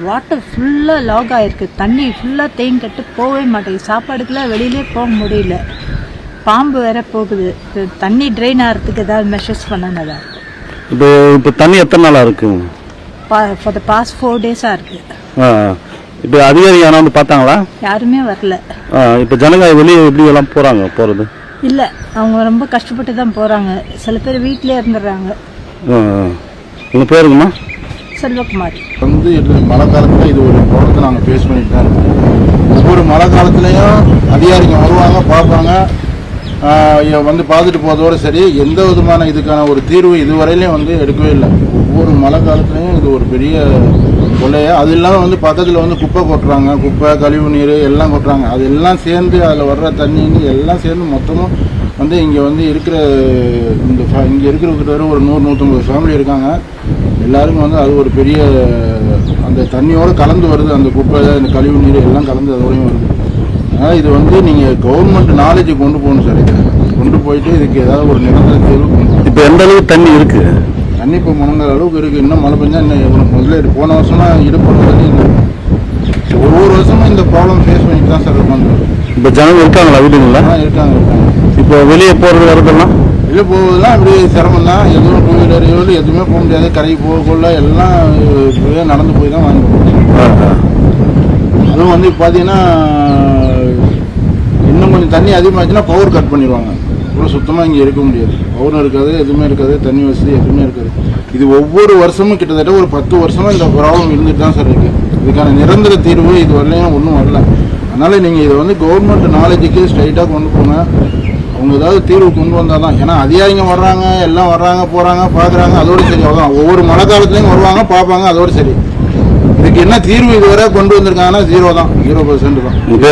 Water ஃபுல்லாக lock ஆகிருக்கு. தண்ணி ஃபுல்லாக தேங்கிட்டு போகவே மாட்டேங்குது. சாப்பாடுக்கெல்லாம் வெளியிலே போக முடியல. பாம்பு வேற போகுது. தண்ணி ட்ரெயின் ஆகிறதுக்கு ஏதாவது மெஷர்ஸ் பண்ணனதா? இப்போ தண்ணி எத்தனை நாளாக இருக்கு? ஃபார் த பாஸ்ட் 4 days-ஆ இருக்கு. இப்போ அதிகாரி யாரும் வந்து பார்த்தாங்களா? யாருமே வரல. இப்போ ஜனங்க வெளியே எப்படி எல்லாம் போகிறது இல்லை, அவங்க ரொம்ப கஷ்டப்பட்டு தான் போகிறாங்க. சில பேர் வீட்டிலே இருந்துடுறாங்க. உங்கள் பேருங்கம்மா? செல்வகுமாரி. மழை காலத்தில் இது ஒரு ப்ராப்ளத்தை நாங்கள் ஃபேஸ் பண்ணிட்டு தான் இருக்கோம். ஒவ்வொரு மழை காலத்துலேயும் அதிகாரிங்க வருவாங்க, பார்ப்பாங்க, வந்து பார்த்துட்டு போகிறதோடு சரி, எந்த விதமான இதுக்கான ஒரு தீர்வு இதுவரையிலையும் வந்து எடுக்கவே இல்லை. ஒவ்வொரு மழை காலத்துலேயும் இது ஒரு பெரிய கொள்ளையா. அது இல்லாமல் வந்து பக்கத்தில் வந்து குப்பை கொட்டுறாங்க, குப்பை கழிவு நீர் எல்லாம் கொட்டுறாங்க. அது எல்லாம் சேர்ந்து அதில் வர்ற தண்ணி எல்லாம் சேர்ந்து மொத்தமும் வந்து இங்கே வந்து இருக்கிற இங்கே இருக்கிற ஒரு 100-150 ஃபேமிலி இருக்காங்க. எல்லாருக்கும் வந்து அது ஒரு பெரிய அந்த தண்ணியோடு கலந்து வருது. அந்த குப்பை, இந்த கழிவு நீர் எல்லாம் கலந்து அதோடையும் வருது. அதனால் இது வந்து நீங்கள் கவர்மெண்ட் நாலேஜ் கொண்டு போகணும் சார். இதை கொண்டு போயிட்டு இதுக்கு ஏதாவது ஒரு நிரந்தர தீர்வு கொண்டு. இப்போ எந்த அளவுக்கு தண்ணி இருக்குது? தண்ணி இப்போ முன்னங்கிற அளவுக்கு இருக்குது. இன்னும் மழை பெஞ்சா இன்னும் முதல்ல போன வருஷமாக இடுப்பு தண்ணி ஒவ்வொரு வருஷமும் இந்த ப்ராப்ளம் ஃபேஸ் பண்ணிட்டு தான் சார் உட்காந்து. இப்போ ஜனங்க இருக்காங்களா வீடுங்களா? இருக்காங்க. இப்போ வெளியே போகிறது வரதெல்லாம் வெளியே போவதெல்லாம் அப்படி சிரமம் தான். எதுவும் 2 வீலர் எதுவுமே போக முடியாது. கரைக்கு போகக்குள்ள எல்லாம் இப்படியே நடந்து போய் தான் வாங்கிடுவோம். அதுவும் வந்து இப்போ பார்த்தீங்கன்னா இன்னும் கொஞ்சம் தண்ணி அதிகமாச்சுன்னா பவர் கட் பண்ணிடுவாங்க. இவ்வளோ சுத்தமாக இங்கே இருக்க முடியாது. பவரும் இருக்காது, எதுவுமே இருக்காது, தண்ணி வசதி எதுவுமே இருக்காது. இது ஒவ்வொரு வருஷமும் கிட்டத்தட்ட ஒரு 10 வருஷமாக இந்த ப்ராப்ளம் இருந்துட்டு தான் சார் இருக்குது. இதுக்கான நிரந்தர தீர்வு இது வரலையும் ஒன்றும் வரல. அதனால் நீங்கள் இதை வந்து கவர்மெண்ட் நாலேஜுக்கு ஸ்ட்ரைட்டாக கொண்டு போங்க. அவங்க ஏதாவது தீர்வு கொண்டு வந்தால் தான். ஏன்னா அதிகாரிங்க வர்றாங்க, எல்லாம் வர்றாங்க, போகிறாங்க, பார்க்குறாங்க, அதோடு சரி. அவ்வளோதான். ஒவ்வொரு மழை காலத்துலேயும் வருவாங்க, பார்ப்பாங்க, அதோடு சரி. இதுக்கு என்ன தீர்வு இதுவரை கொண்டு வந்திருக்காங்கன்னா 0 தான், 0% தான்.